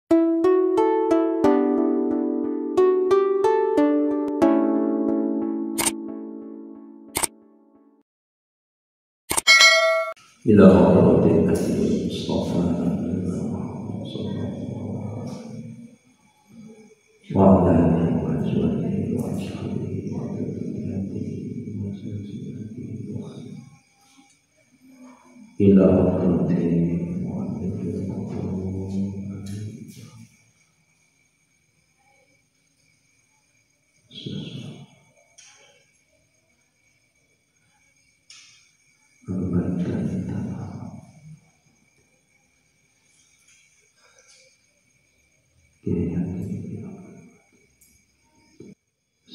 Ila hadratin Nabi Mustafa wa ala alihi wa sahbihi wa ashabihi wa tabi'in wa ila hadratin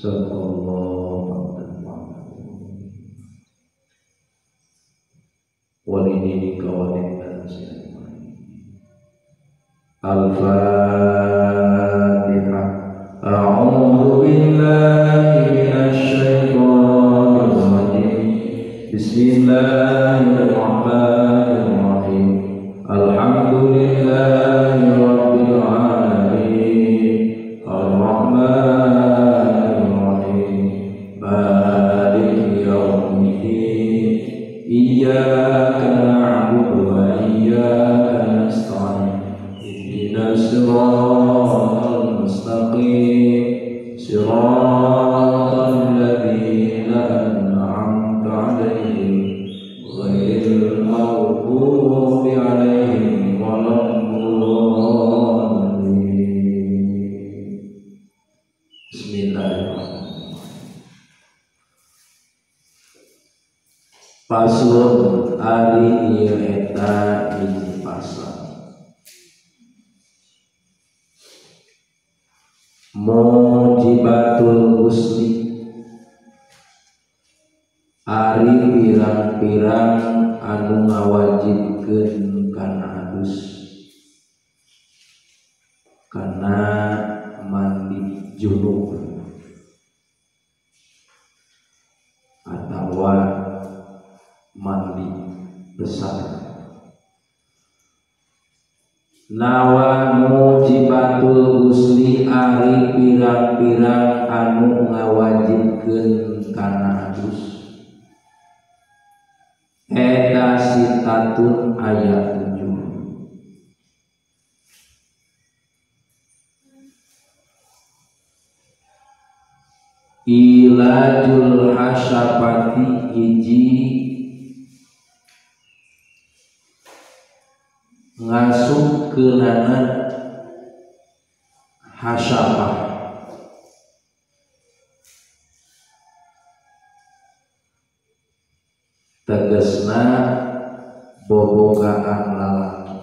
sallallahu alaihi Al-Fatihah. A'udzu billahi minasy syaithanir rajim. Bismillahirrahmanirrahim. Alhamdulillahi rabbil alamin. Ar-Rahmanir Rahim. Maliki yaumiddin. Iyyaka na'budu wa iyyaka nasta'in. Ihdinas siratal mustaqim. Siratal ladzina an'amta 'alaihim ghairil maghdubi 'alaihim waladdallin. Bismillahirrahmanirrahim. Paslon ari ieu eta hiji pasal. Mujibatul husni ari pirang-pirang anu ngawajibkeun kana adus kana mandi junub atawa mandi besar. Nawa mujibatul husni ari pirang-pirang anu ngawajibkeun kana adus eta sitatun ayat 7. Ilajul hasyafati hiji ngasupkeunana hasyafah tegesna bobogaan lalaki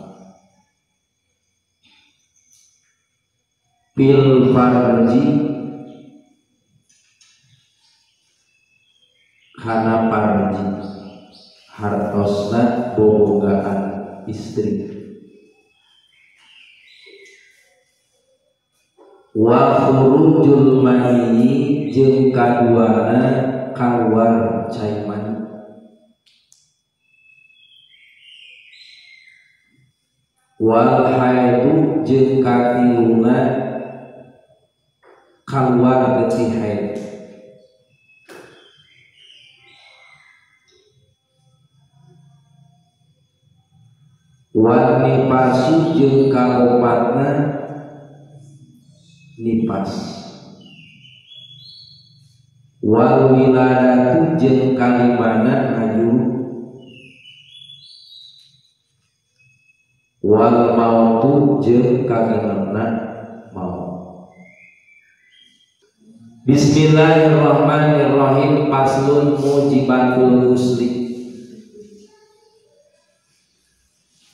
fil farji kana farji hartosna bobogaan istri wa khurujul mani jeung kaduana kaluar cai mani wal haidu jeung katiluna kaluar getih haid wal nipasu jeung kalopatna nipas wal wiladatu jeung kalimana ngaju wal mautu jeung kagenepna maut. Bismillahirrahmanirrahim. Paslun mujibatul husni.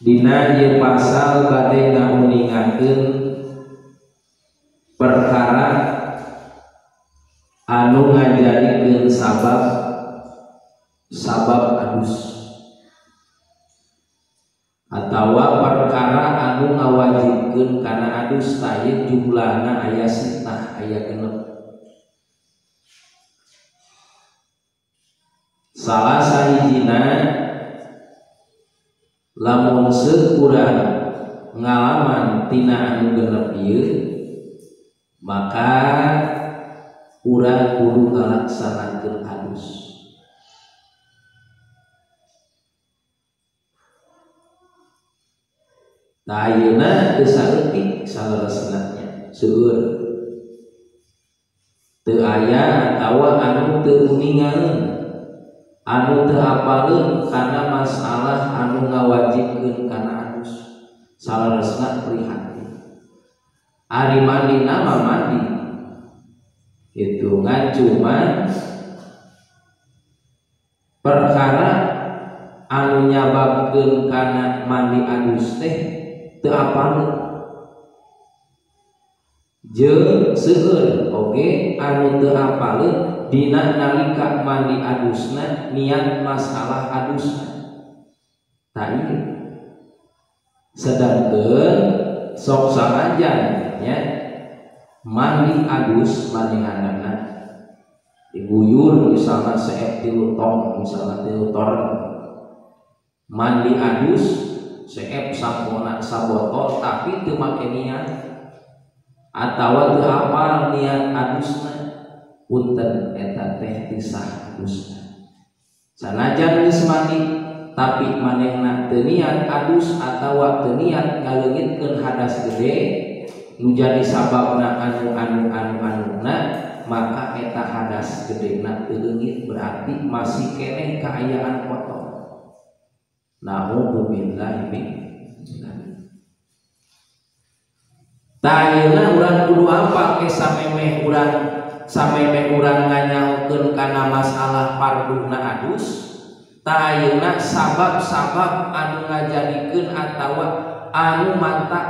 Dina ieu pasal bade ngamuningakeun perkara anu ngajadikeun sabab adus atawa perkara anu ngawajibkeun kana adus tayeu jumlahna aya sitah aya genep. Salah sahijina lamun sekurang ngalaman tina anu genep ieu maka urang kudu ngalaksanakeun adus. Tah ayeuna teu saeutik salaresnanya seueur teu aya atawa anu teu uningaeun anu teu apaleun kana masalah anu ngawajibkeun kana adus salaresna prihatin ari mandina mah mandi itu cuman perkara anu nyababkeun kana mandi adus teh teu apaleun jeung seueur oge anu teu apaleun dina nalika mandi adusna niat masalah adusna tah ieu sedangkeun sok sanajan nya mandi adus manehna diguyur misalna seep 3 tong misalna 3 ton mandi adus seep sampona sabotol tapi teu make niat atawa teu apal niat adusna punten eta teh teu sah adusna sanajan geus mandi tapi manehna teu niat adus atawa teu niat ngaleungitkeun hadas gede nu jadi sababna anu-anuna maka eta hadas gedena teu leungit berarti masih keneh kaayaan kotor. Na'udzubillahi min dzalik. Tah ayeuna urang kudu apa ke samemeh urang nganyaokeun kana masalah farduna adus. Tah ayeuna sabab-sabab anu ngajadikeun atawa anu mantap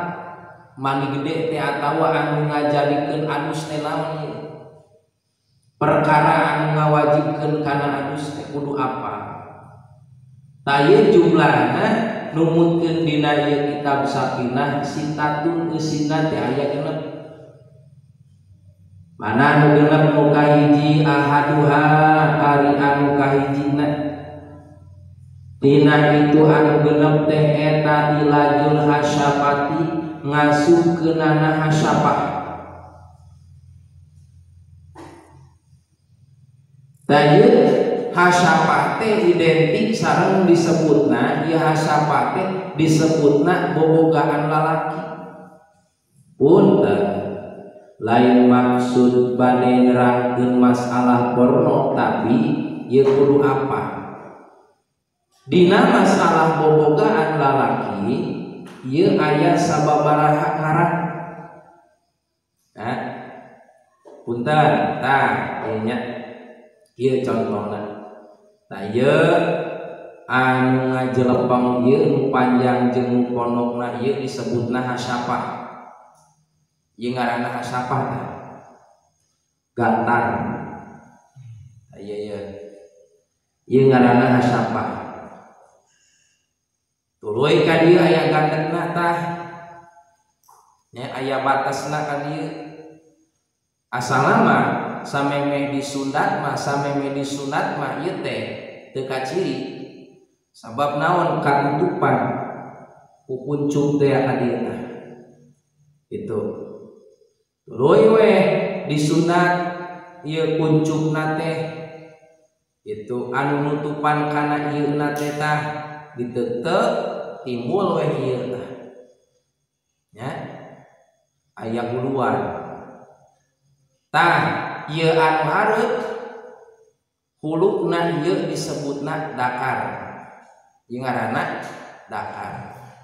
mandi gede teh atawa anu ngajadikeun adus teh naon perkara anu ngawajibkeun kana adus teh kudu apa. Tah ieu jumlahna numutkeun dina ieu kitab Sakinah sitatun eusina teh aya genep. Mana anu genep nu kahiji ahaduha ari anu kahijina. Tina itu anu genep teh eta ilajul hasyafati ngasukeunana hasyafah. Tah ieu hasyafah teh identik sareng disebutna ieu hasyafah teh disebutna bobogaan lalaki. Punten lain maksud bade nerangkeun masalah porno tapi ieu kudu apa? Dina masalah bobogaan lalaki ieu aya sababaraha ngaran. Nah, punten tah ieu nya ieu contona. Tah ieu anu ngajelepeng ieu nu panjang jeung nu pondokna ieu disebutna hasyafah. Ieu ngaranna hasyafah tah. Gantar. Tah ieu ngaranna hasyafah. Tuluy ka dieu aya gandegna tah. Nya aya batasna ka dieu. Asalna mah samemeh disunat mah ieu teh teu kaciri sabab naon kanutupan pupuncung teh ka dieu tah itu tuluy we disunat ieu puncungna teh itu anu nutupan kana ieuna teh tah diteuteu timbul we ieu tah nya aya guluan tah ieu anu hareup hulukna ieu disebutna dakar ieu ngaranna dakar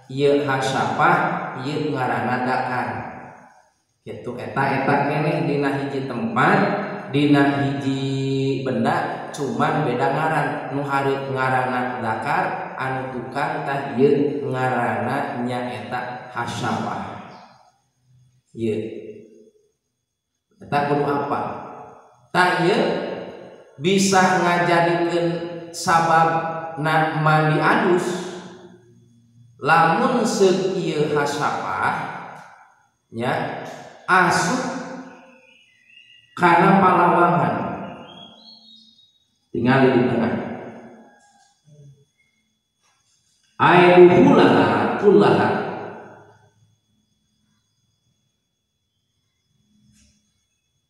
ieu hasyafah ieu ngaranna dakar kitu eta keneh dina hiji tempat dina hiji benda cuman beda ngaran nu hareup ngaranna dakar anu tukang tah ieu ngaranna nyaeta hasyafah ieu eta kudu apa tah ieu bisa ngajadikeun sabab na mandi adus lamun seuk ieu hasyafah nya asup kana palawangan tinggal di tengah aiduhulaha kullaha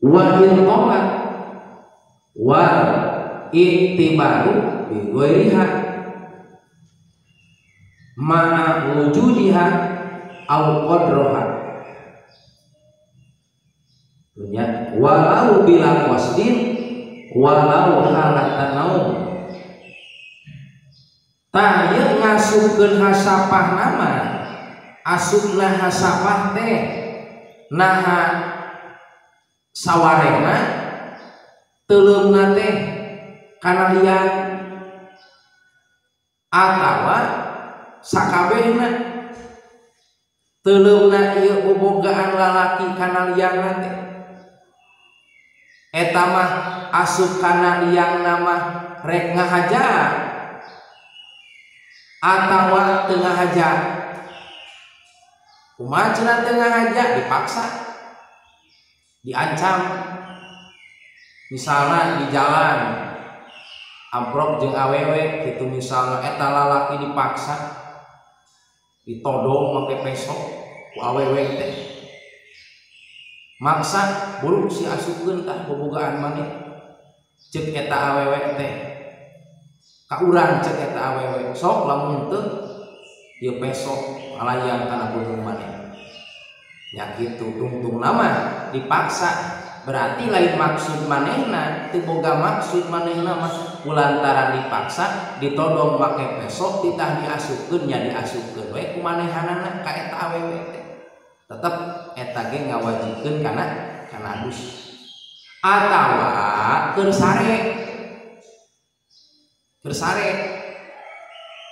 wa intolat wal iktibaru bi ghairiha ma'a wujudiha au qadraha dunya walau bila qasdin walau halatan naum tah ieu ngasupkeun hasapah nama asupna hasapah teh naha sawarena teuleumna teh kana lian atawa sakabehna teuleumna ieu bobogaan lalaki kana lianna teh eta mah asup kana liang nama rek ngahaja atawa teu ngahaja kumaha cenah teu ngahaja dipaksa diancam misalnya di jalan amprok jeung awewe gitu misalnya eta lalaki dipaksa ditodong make pesok ku awewe teh maksa buru si asupkeun tah bobogaan maneh ceuk eta awewe teh ka urang ceuk eta awewe sok lamun teu ieu pesok alayang kana punggung maneh nya kitu tungtung nama dipaksa berarti lain maksud manehna teu boga maksud manehna mah kulantaran dipaksa ditodong make pesok ditah diasupkeun nya diasupkeun we kumanehanana ka eta awewe teh tetep eta ge ngawajibkeun kana adus atawa keur sare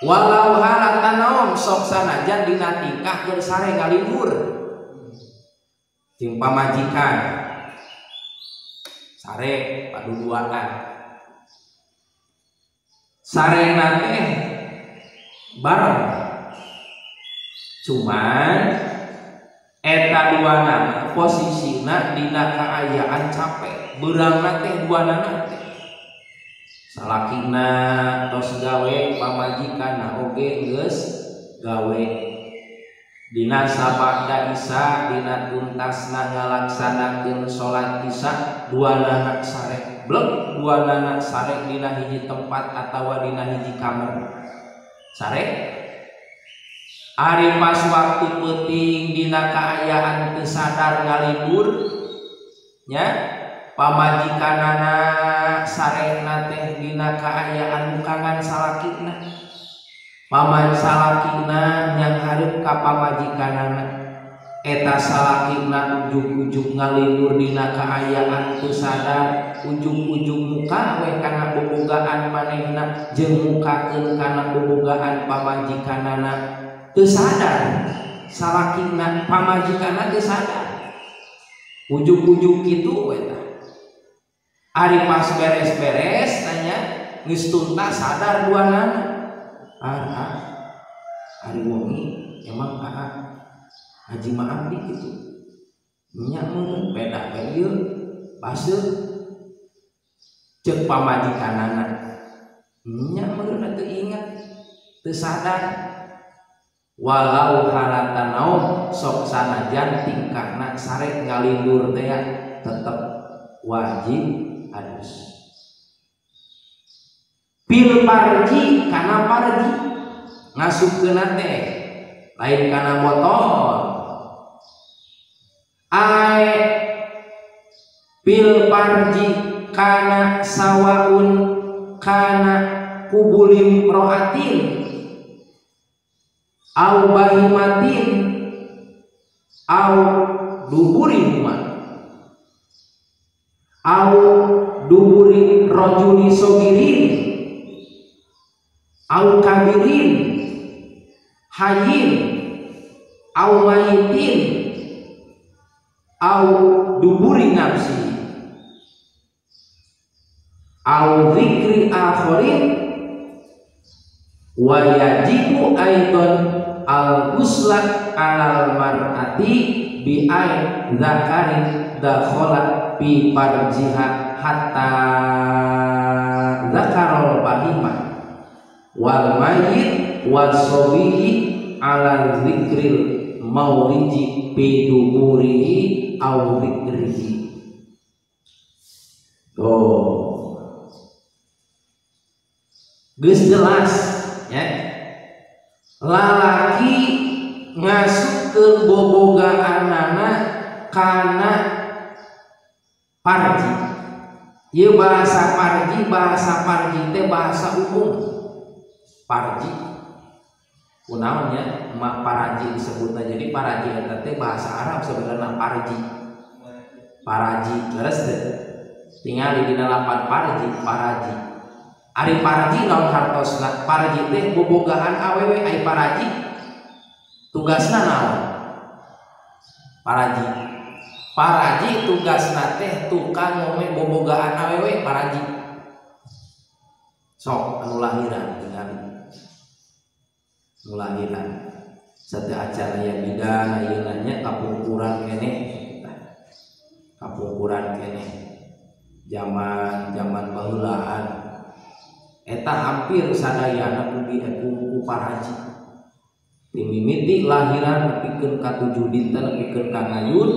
walau halatan naon sok sanajan dina tingkah keur sare ngaliwur jeung pamajikan sare paduduaan sarena teh bareng cuman eta duana posisina dina kaayaan capek beurangna teh duanana teh salakina tos gawe pamajikanna oge geus gawe dina sabada isya dina tuntasna ngalaksanakeun salat isya duanana sare blek duanana sare dina hiji tempat atawa dina hiji kamar sare ari pas waktu penting dina kaayaan teu sadar ngalibur nya pamajikanana sarena teh dina kaayaan bukangan salakina paman salakina yang hareup ka pamajikanana eta salakina ujug-ujug ngalibur dina kaayaan teu sadar ujug-ujug muka we kana bobogaan manehna jeung mukakeun kana bobogaan pamajikanana teu sadar salakina pamajikanna teu sadar ujug-ujug kitu we tah ari pas beres-beres tanya geus tuntas sadar duanana hari wongi emang haji maaf di gitu nya mun beda bae ieu baseuh ceuk pamajikanana nya mun teu ingat teu sadar walau halatan naon sok sanajan tingkahna sare ngalindur teh tetep wajib adus pil parji kana parji ngasupkeun teh lain kana motor ae pil parji kana sawaun kana kubulim roatin au bahimatin au duburihuma au duburi rajuli sogirin au kabirin hayin au mayitin au duburi nafsi au zikri akhirin wa yajibu aidan al ghusla alal mar'ati bi ain dzakarin dakhala bi farjiha hatta dzakarul bahimah wal mayyit wasobihi ala zikril maulidi biduburihi au zikrihi Tuh geus jelas ya, lalaki ngasupkeun bobogaanana kana parji. Ieu bahasa parji teh bahasa umum. Parji kunaonnya mak paraji disebutna, jadi paraji eta teh bahasa Arab sebenarnya parji. Paraji terus teh tinggal di lapan paraji. Ari paraji naon hartosna? Paraji teh bobogaan awewe. Ai paraji tugasna naon? Paraji tugasna teh tukang ngome bobogaan awewe. Paraji sok anu lahiran tinggal lahiran satu acara yang bidan ayeuna nanya kapungkuran keneh, zaman baheullaan eta hampir sadayana ku paraji. Mimiti lahiran nepikeun ka 7 dinten nepikeun ka ngayun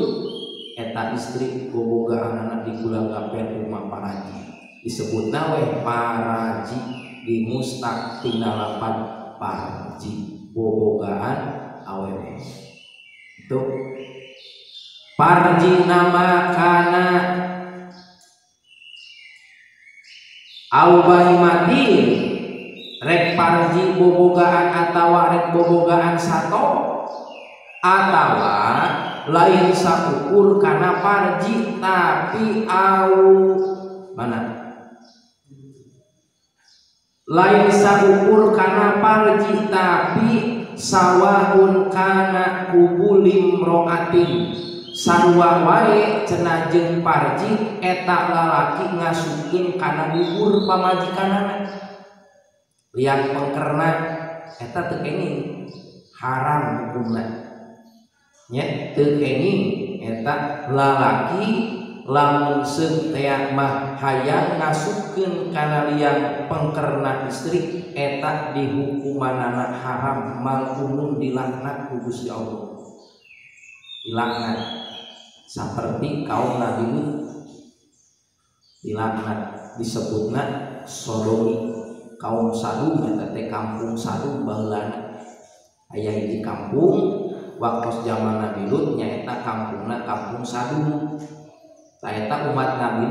eta istri bobogaan anak di Gulagaper rumah paraji. Disebutna we paraji di mustaq tina lapan parji bobogaan awewe. Itu parji nama kana au bahimati rek parji bobogaan atawa rek bobogaan sato atawa lain sakukur kana parji tapi au mana lain saukur kana parji tapi sawaun kana kubulim roatin sarua wae cenah jeung parji eta lalaki ngasukeun kana bubur pamajikanana liang pengkerna eta teu kenging haram hukumna nya teu kenging eta lalaki lamun seutea mah hayang ngasukeun kana liang pengkerna istri eta dihukumanana haram malkunun dilaknat ku Gusti Allah. Dilaknat saperti kaum Nabi Lut dilaknat disebutna sodomi. Kaum Sadum eta teh kampung Sadum baheulana aya di kampung waktu zaman Nabi Lut nyaeta kampungna kampung Sadum. Taeta umat Nabi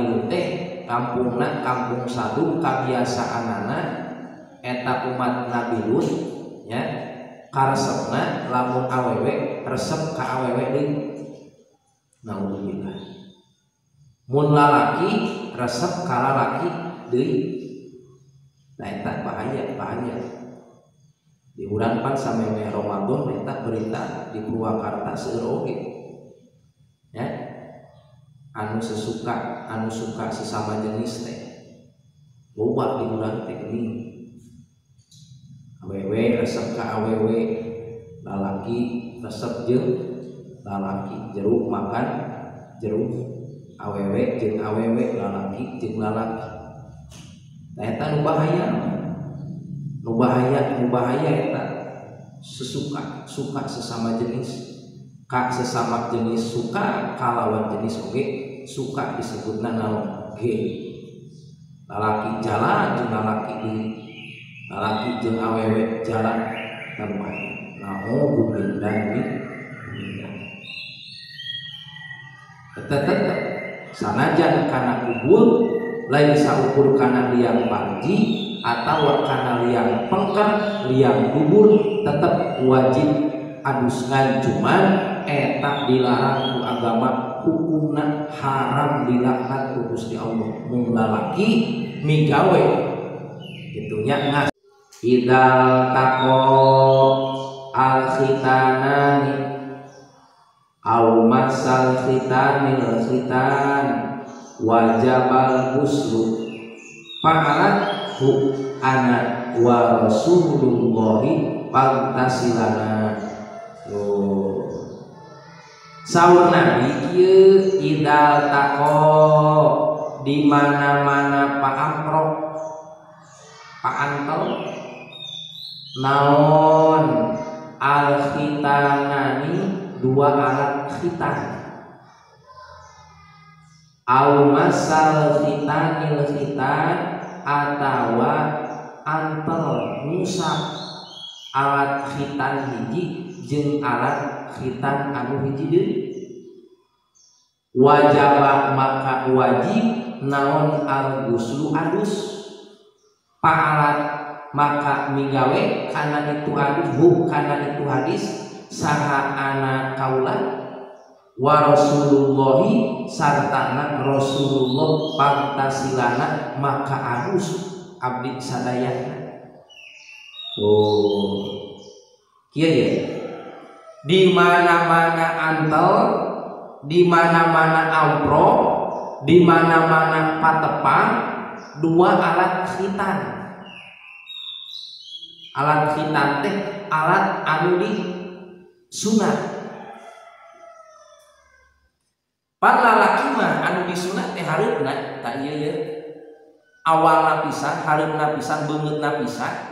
Lut teh kampungna kampung Sadum kabiasaanana eta umat Nabi Lut ya karesepna lamun awewe resep ka awewe deui. Naudzubillah. Mun lalaki resep ka lalaki deui. Nah eta bahaya. Di bulan pan sameme Ramadan eta berita di Purwakarta seueur oge. Ya anu suka sesama jenis teh loba di bulan teh geuning awewe resep ka awewe lalaki resep jeung lalaki jeruk makan jeruk awewe jeung awewe lalaki jeung lalaki eta nu bahaya eta suka sesama jenis ka sesama jenis suka kalawan jenis oge suka disebutna naon ge lalaki jalan jeung lalaki jeung awewe jalan tambah naudzubillah min tetep sanajan kana kubul lain saukur kana liang parji atawa kana liang pengker liang kubur tetep wajib adus cuman eta dilarang ku agama hukumna haram dilaknat ku Gusti Allah. Mun lalaki migawe gitunya ngas idal taqo al khitanani au masal khitanil khitan wajabal huslu fa'alat hu ana wa rasulullahi pantasilana. Saur Nabi kieu idal taqo di mana-mana Pak Amprok Pak Antel naon al khitanani dua alat khitan au masal khitanil khitan atawa antel ngusap alat khitan hiji jeung alat khitan anu hiji deui. Wajaba maka wajib naon al guslu adus paalat maka migawe kana itu adus kana itu hadis saha ana kaula wa rasulullahi sartana Rasulullah pantasilana maka adus abdi sadayana. Oh kieu ya, di mana-mana antel, di mana-mana ampro, di mana-mana patepang, dua alat khitan. Alat khitan teh alat anu di sunat. Pan lalaki mah anu di sunat teh hareupna tak ieu ye. Awalna pisan, hareupna pisan, beungeutna pisan.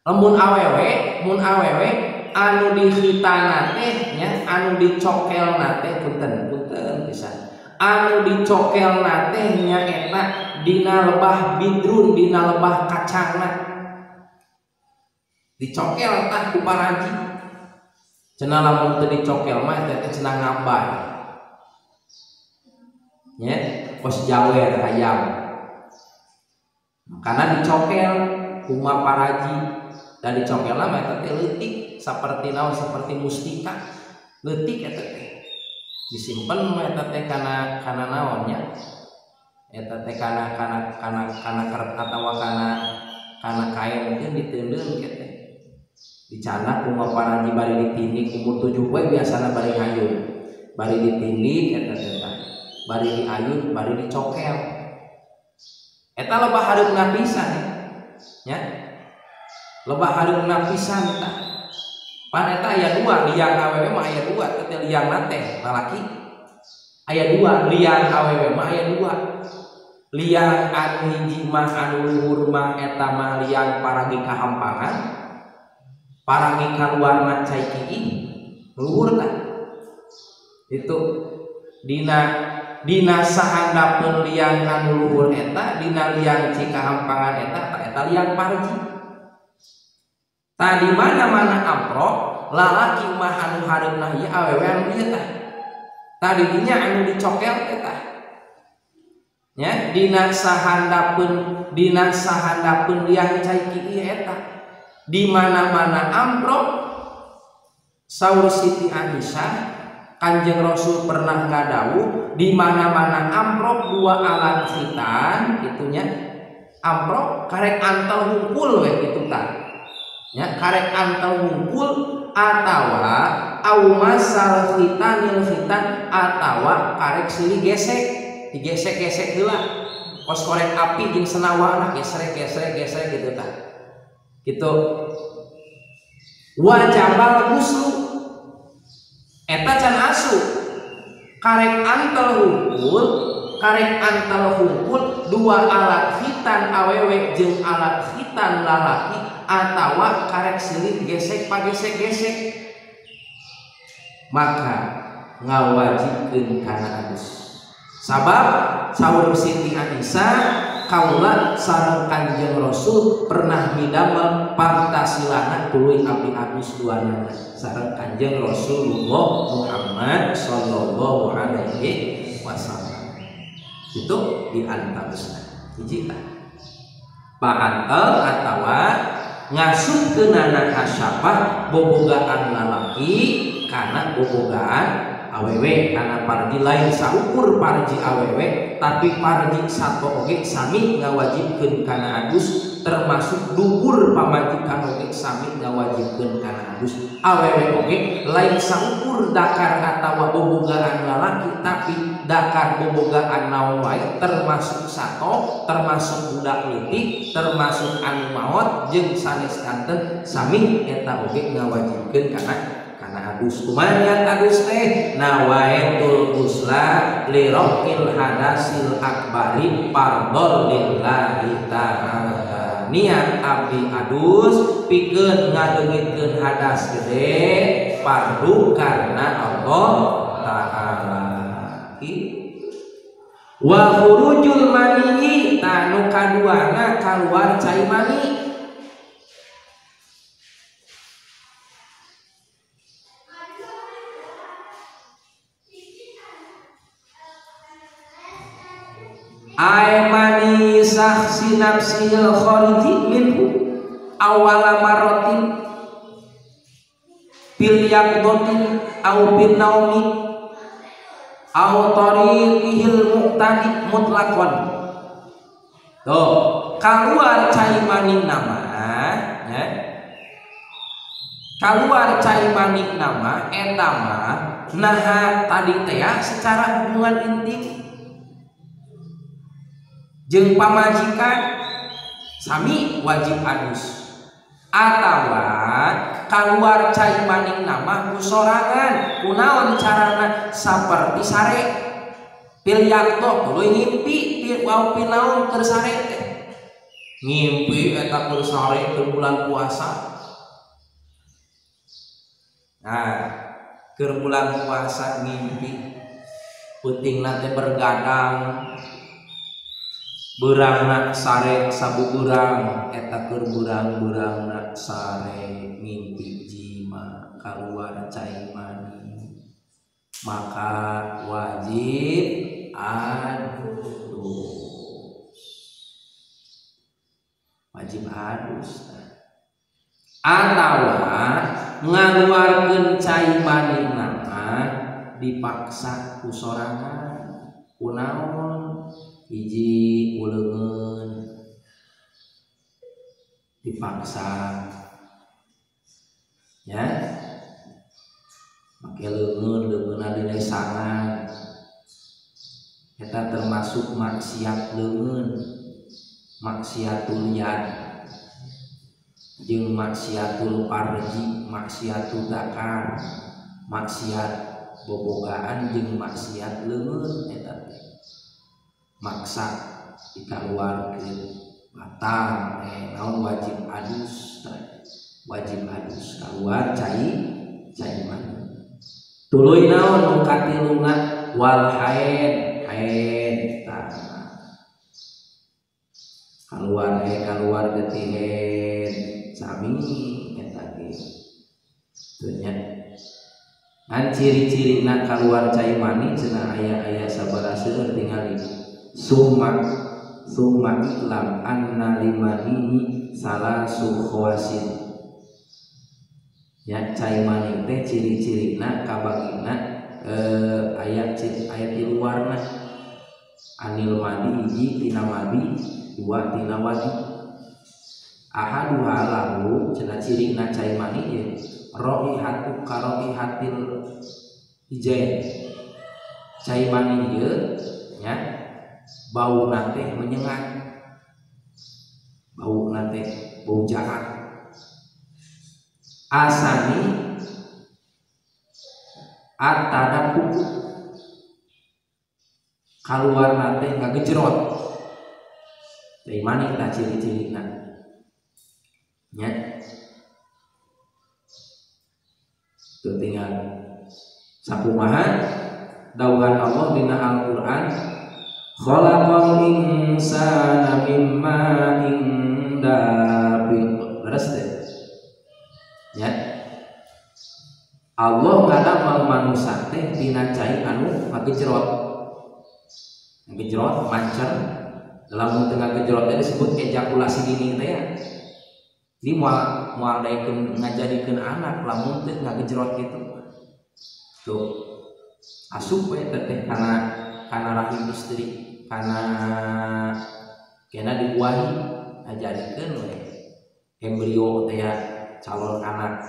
Mun awewe anu di khitana teh nya, anu dicokelna teh punten pisan. Anu dicokelna teh nya eta dina lebah bidrun, dina lebah kacangna. Dicokel tah ku paraji. Cenah lamun teu dicokel mah eta teh cenah ngambay. Nya, pos jawer hayam. Karena dicokel kuma paraji. Dan dicokel mah eta teh leutik saperti naon, saperti mustika. Leutik eta teh. Disimpen mah eta teh kana naon nya. Eta teh kana keret atawa kana kain mungkin diteundeun kieu teh. Dicana kuma paraji bari ditindik umur 7 poe biasana bari ngayun. Bari ditindik eta teh. Bari diayun, bari dicokel. Eta lebah hareupna pisan nya. Lebah hareupna pisan tah. Pan eta aya 2, liang awewe mah aya 2, teh liangna teh lalaki. Aya 2, liang awewe mah aya 2. Liang anu hiji mah anu luhur mah eta mah liang paragi kahampangan. Paragi kaluarna cai kieu luhur tah. Itu dina sahandapeun liang anu luhur eta, dina liang cikahampangan eta liang parji. Tadi mana-mana amprok lalaki mah anu hareupna ieu awewe anu ieu tah. Tadi dinya anu dicokel eta. Nya dina sahandapeun liang cai kieu eta. Di mana-mana amprok saur Siti Aisyah Kanjeng Rasul pernah ngadawuh di mana-mana amprok 2 alat khitan gitunya. Amprok karek antel hungkul we kitu tah. Ya, karek antel hungkul atawa au masal khitanil khitan atawa karek silih gesek, digesek-gesek heula. Kos korek api jeung senawana gesrek gitu tah. Gitu. Wajabal guslu eta can asu karek antel hungkul 2 alat khitan awewe jeung alat khitan lalaki atawa karek silih gesek pagesek-gesek maka ngawajibkeun kana adus. Sabab saur Siti Aisyah kaula sareng Kanjeng Rasul pernah midamel pantasilana tuluy abdi adus duanana sareng Kanjeng Rasulullah Muhammad sallallahu alaihi wasallam. Itu di antarusna hiji tah paantel atawa ngasupkeunana hasyapah bobogaan lalaki kana bobogaan awewe kana parji lain saukur parji awewe tapi parji sato oge sami ngawajibkeun kana adus termasuk dubur pamajikan oge sami ngawajibkeun kana adus awewe oge lain saukur dakar atawa bobogaan lalaki tapi dakar bobogaan naon wae termasuk sato termasuk budak leutik termasuk anu maot jeung sanes kanten sami eta oge ngawajibkeun kana adus. Kumaha adus teh nawaitul ghusla li rafil hadasil akbari fardhon lillahi ta'ala. Niat abdi adus pikeun ngadeungitkeun hadas gede fardu karena Allah taala. Wa khurujul mani tanu kaduana kaluar cai mani. Ay mani saksi nafsil khariji minhu awala marotin bil yaqdatin au bin naumi au tariqihil muqtadi mutlaqan. Tuh, keluar cai mani nama ya. Keluar cai mani nama eta mah naha tadi teh secara hubungan intim jeung pamajikan sami wajib adus atawa keluar cai maning nama kusorangan kunaon carana saperti sare pil yakto tuluy ngimpi pil wau pinaon keur sare teh ngimpi eta keur sare keur bulan puasa. Nah keur bulan puasa ngimpi peutingna teh bergadang berangna sare sabuburang eta keur burang-burangna sare mimpi jima kaluar cai mani maka wajib adus atawa ngaluarkeun cai mani nama dipaksa ku sorangan kunaon hiji uleungeun dipaksa ya make leungeunna deui sangan eta termasuk maksiat leungeun maksiatul yad jeung maksiatul farji maksiatul zakar maksiat bobogaan jeung maksiat leungeun eta maksa dikaluarkeun batal naon wajib adus kaluar cai mani tuluy naon nu katiluna wal haid kaluar getih haid sami eta ge teu nya an ciri-cirina kaluar cai mani cenah aya sabaraha seueur tingali summa iklam anna limanihi salasu khawasin ya cai mani teh ciri-cirina kabagina ayat di luarna anil madi hiji tina madi dua tina wadi ahaduha lahu cenah cirina cai mani ye raihatu karaihatil hijain cai mani ieu nya bau nate menyengat bau jahat asani atadapu kaluar nate ngagejrot dari mana kita ciri-cirina nya tuh tinggal sakumaha dauhan Allah dina Al-Qur'an khalaqal insana mimma dabiq beres deh ya Allah ngadamel manusia teh dina cai anu ngagejrot mancer dalam tengah gejrot teh disebut ejakulasi dini teh ya ini moal daekeun ngajadikeun anak lamun teh ngagejrot kitu tuh asup we teh kana rahim istri kana dibuahi ngajadikeun we embrio teh calon anak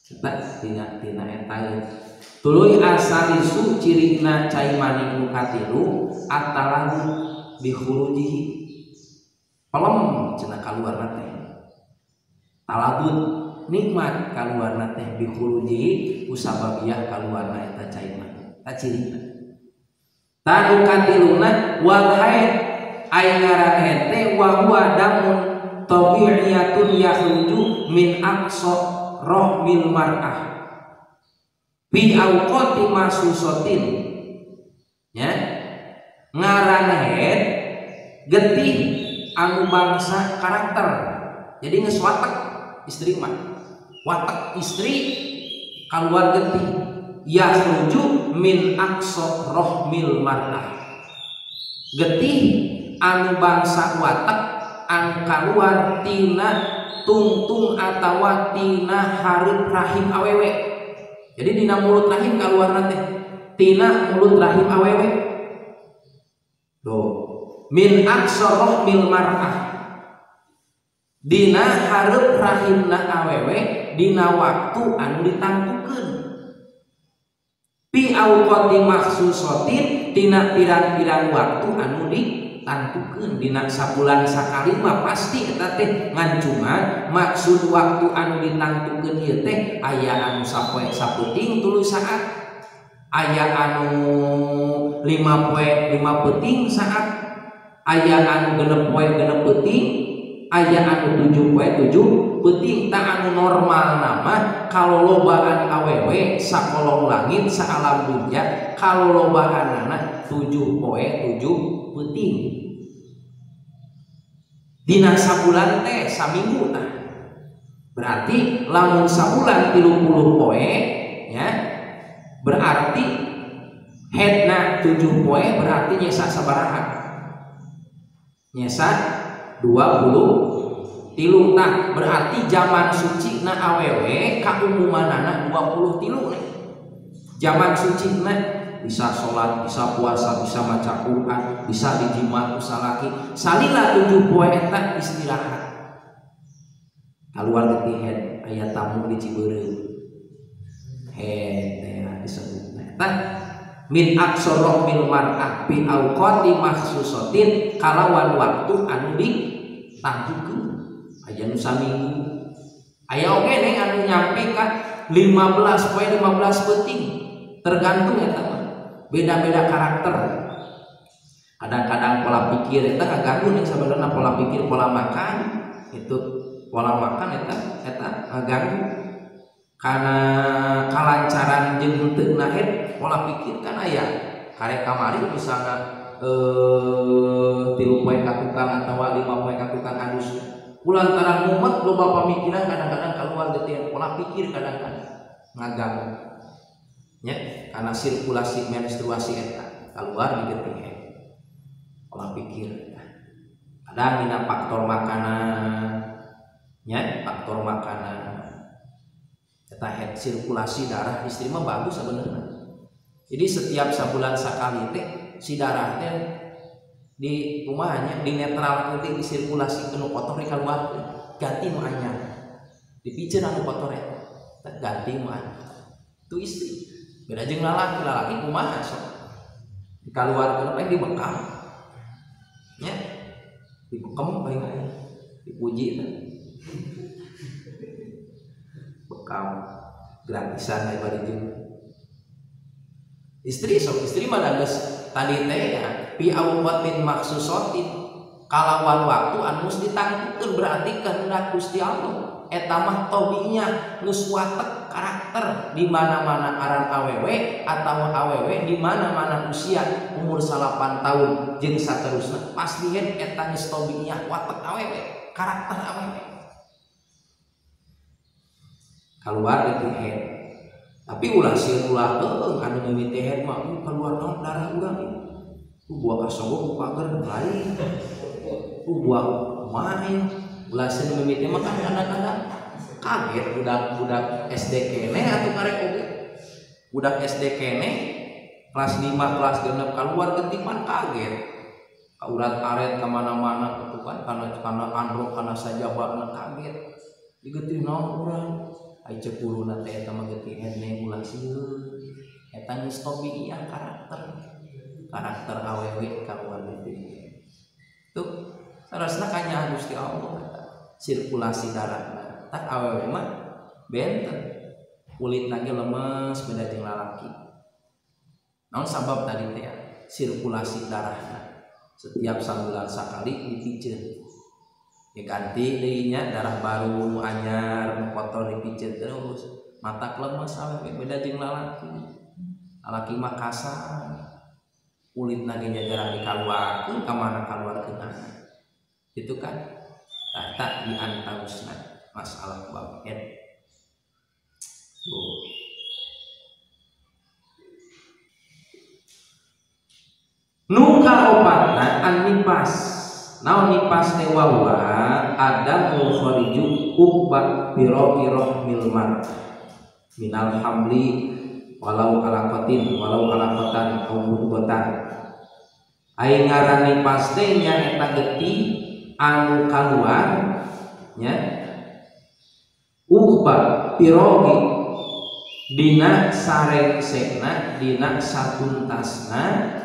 eta tina eta tuluy asalisu cirina cai mani nu katilu atalahu bi khurujihi pelem cenah kaluarna teh talabut nikmat kaluarna teh bi khurujihi usababiyah kaluarna eta cai mani ta cirina tanu katiluna wal haid ay ngaran teh wa huwa damun tabi'iyatun yakhruju min aqsa rahmil mar'ah bi awqati masusatin ya ngaran head getih anu bangsa karakter. Jadi geus watek istri mah, watek istri keluar getih. Ya setuju min aqsa rohmil mar'ah, getih anu bangsa watek anu keluar tina tungtung atawa tina hareup rahim awewe. Jadi dina mulut rahim keluar nanti tina mulut rahim awewe. Tuh, min aqsa rohmil mar'ah, dina hareup rahimna awewe dina waktu anu ditangtukeun. Pi auqati maksusatin tina pirang-pirang waktu anu ditangtukeun. Dina sabulan sakali mah pasti eta teh ngan cuma maksud waktu anu ditangtukeun ieu teh aya anu sapoe sapeuting 3 saat, aya anu 5 poe 5 peuting saat, aya anu 6 poe 6 peuting, aya anu 7 poe 7 peuting. Tak anu normal nama kalau lobaan awewe sakolong langit saalam dunya, kalau lobaanana 7 poe 7 peuting. Dina sabulan teh saminggu tah. Berarti lamun sabulan 30 poe ya, berarti headna 7 poe berarti nyesa sabaraha? Nyesa 20 tah. Berarti zaman suci na awewe kaumumanana 20 tilu nih. Zaman suci na bisa sholat, bisa puasa, bisa maca Quran, bisa dijima ku salaki. Salila 7 poe eta istirahat. Keluar getih head aya tamu di Cibereu. Head teh disebutna eta min aqsara mil mar'ah bi auqati maksusatin kalawan waktu anu ditangtukeun. Aya nu saminggu, aya oge neng anu nyampe ka 15 poe 15 peuting, tergantung eta mah beda-beda karakter. Kadang-kadang pola pikir eta kaganggu nih sebenarnya, pola pikir pola makan itu pola makan eta ngaganggu karena kalancaran jeung henteu nahet pola pikir kan aya karek kamari misalnya 3 poe ka tukang atawa 5 poe ka tukang adus kulantaran mumet loba pamikiran kadang-kadang keluar getih pola pikir kadang-kadang ngaganggu nya karena sirkulasi menstruasi eta keluar di getih pola pikir. Kadang dina faktor makanan nya, faktor makanan eta head sirkulasi darah istri mah bagus sebenarnya. Jadi setiap sabulan sakali teh si darah teh di rumahnya di netral di sirkulasi penuh kotor di keluar ganti nu anyar dipicen anu kotor eta ganti nu anyar itu istri. Beda jeung lalaki kumaha sok di keluar kenapa yang dibekam nya dibekem bae aya dipuji teh bekam gratisan aya bari jeung istri sok istri mah geus tadi teh ya pi auqatin maksusatin kalawan waktu anu geus ditangtukeun berarti kehendak Gusti Allah eta mah tobinya geus watek karakter di mana-mana aran awewe atawa awewe di mana-mana usia umur 8 tahun jeung saterusna pasti eta geus tobinya watek awewe karakter awewe keluar dari head. Tapi ulah ulah anu mimiti head mah keluar darah urang buah kasogok pager lain buah main ulah sieun mimiti mah kan kadang-kadang kaget budak SD kene atau karek oge budak SD kene kelas 5 kelas 6 keluar ketipan kaget kaurat-aret ka mana-mana gitu kan karena androk karena sajabana kaget digetih naon urang ai cekuluna teh eta mah getih hene ulah sieun eta geus tobiiah karakter awewe kaluar getih tuh sarasna kanya Gusti Allah sirkulasi darahna tak awewe mah benten kulitna ge lemes beda jeung lalaki. Naon sabab tadi teh sirkulasi darahna setiap sabulan sakali dipiceun diganti deui nya darah baru nu anyar nu kotor dipiceun terus mata lemes awewe beda jeung lalaki. Lalaki mah kasar kulit naginya jarang dikeluarkan kemana keluarkan itu kan tak diantarusna masalah bab tuh. Nuka opatna an nipas naon nipas teh wawa ada khariju ubba piro-piro milmar minal hamli walau alaqatin au mudghatan ai ngaran nipas teh nya eta geti anu kaluar nya ubba pirogi dina sarengsena dina satuntasna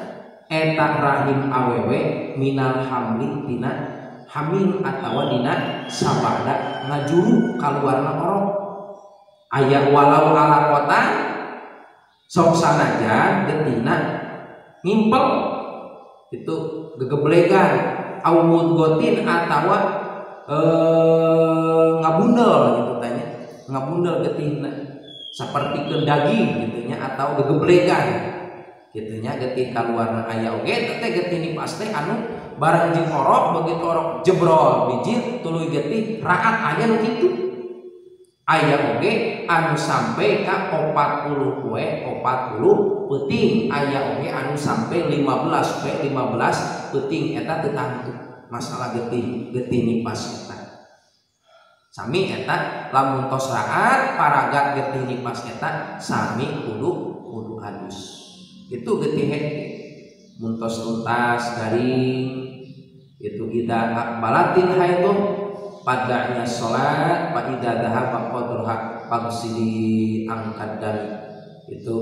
eta rahim awewe minal hamli dina hamil atawa dina sabada ngajuru kaluarna orok aya walau ala kota sok sanajan getina ngimpel itu gegeblegan au mudgotin atawa ngabundel gitu tanya ngabundel getina sapertikeun daging gitunya atau gegeblegan gitunya getih kaluarna aya oge teh getih nipas teh anu barang jeung orok begitu orok jebrol biji tuluy getih raat aya nu kitu aya oge anu sampai ka 40 poe 40 peuting aya oge anu sampai 15 poe 15 peuting eta teu tantu masalah getih nipas eta sami eta lamun tos raat paragat getih nipas eta sami kudu halus itu getih muntos tuntas garing itu kita akbalatin haidun padanya sholat fa idza dhahaba qadruha fagsili angkat dari itu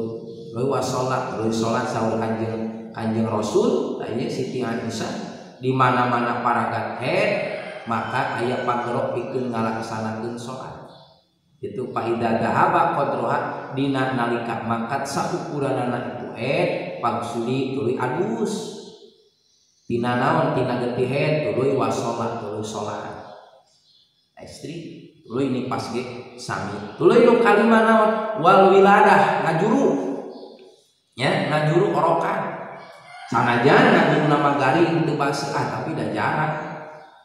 leuwih sholat saur kanjeng Rasul tanya Siti Aisyah di mana-mana paragat haid maka aya pagerok pikeun ngalaksanakeun sholat itu fa idza dhahaba qadruha dina nalika mangkat saukuranana itu pagsuli tuluy adus tina naon tina getih haid tuluy wasolat tuluy salat istri tuluy nipas ge sami tuluy nu kalima naon wal wiladah ngajuru nya ngajuru orokan sanajan ngajuru nama garing teu basi tapi da jarang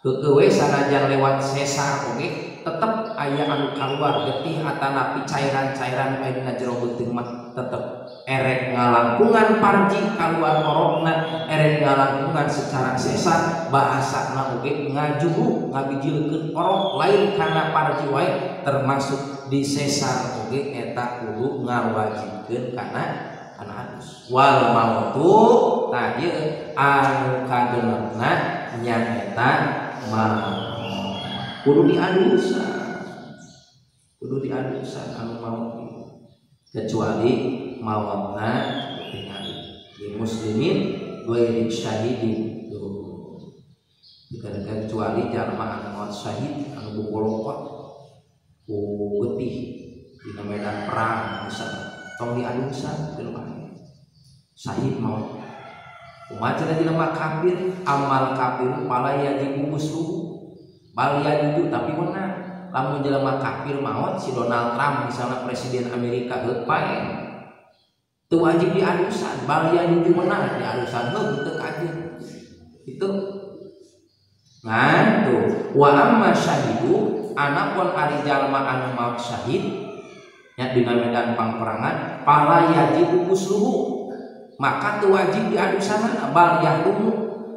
keueuh sanajan lewat sesar oge tetep aya anu kaluar getih atanapi cairan-cairan aya dina jero beuteung mah tetep erek ngalangkungan parji kaluar orokna erek ngalangkungan secara sesar bahasana oge ngajuru ngabijilkeun orok lain kana parji wae termasuk di sesar oge eta kudu ngawajibkeun kana halus wal mautu tah ieu anu kagenepna nyaeta maut kudu diadusan anu maut kecuali mautna di muslimin ghairi syahidin kecuali jalma anu maut syahid anu bogolokot ku getih dina medan perang misalnya tong diadusan teu syahid maut kumaha cenah jelema kafir amal kafir pala yajib musluh balia itu tapi menang lamun jelema kafir maut si Donald Trump misalnya presiden Amerika pae teu wajib diadusan balia itu menang diadusan teu kajeun itu ngan tuh wa amma syahidu anapun ari jalma anu maut syahid nya dina medan pangperangan pala yajib usluhu maka teu wajib diadusanana bal yahdumu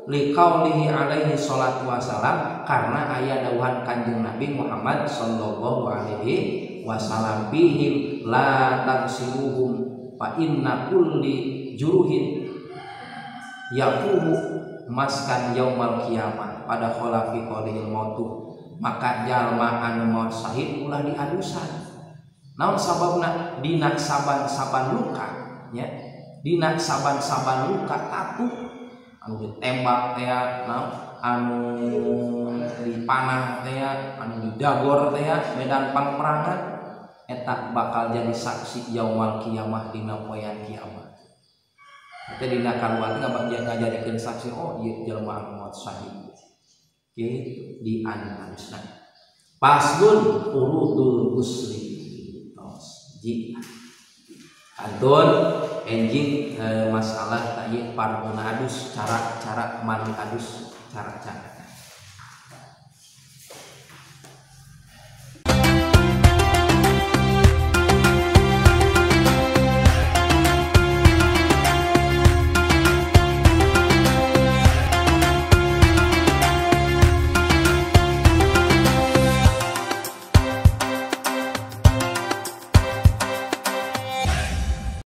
liqaulihi alaihi salatu wasalam karena aya dawuhan Kanjeng Nabi Muhammad sallallahu alaihi wasallam bihim la tagsiluhum fa inna kulli juruhin yaqumu maskan yaumal qiyamah pada kholafi qaulil mautu maka jalma anu maut syahid ulah diadusan naon sababna dina saban-saban luka nya dina saban-saban luka tatu anu ditembak teh anu dipanah teh anu didagor teh medan pangperangan eta bakal jadi saksi yaumul kiamah dina poean kiamat eta dina kaluar teh ngajadikeun saksi oh ieu jelema anu maut syahid kitu di anusna paslun urudul muslim ji antun enjing masalah tadi parfum adus cara mandi adus cara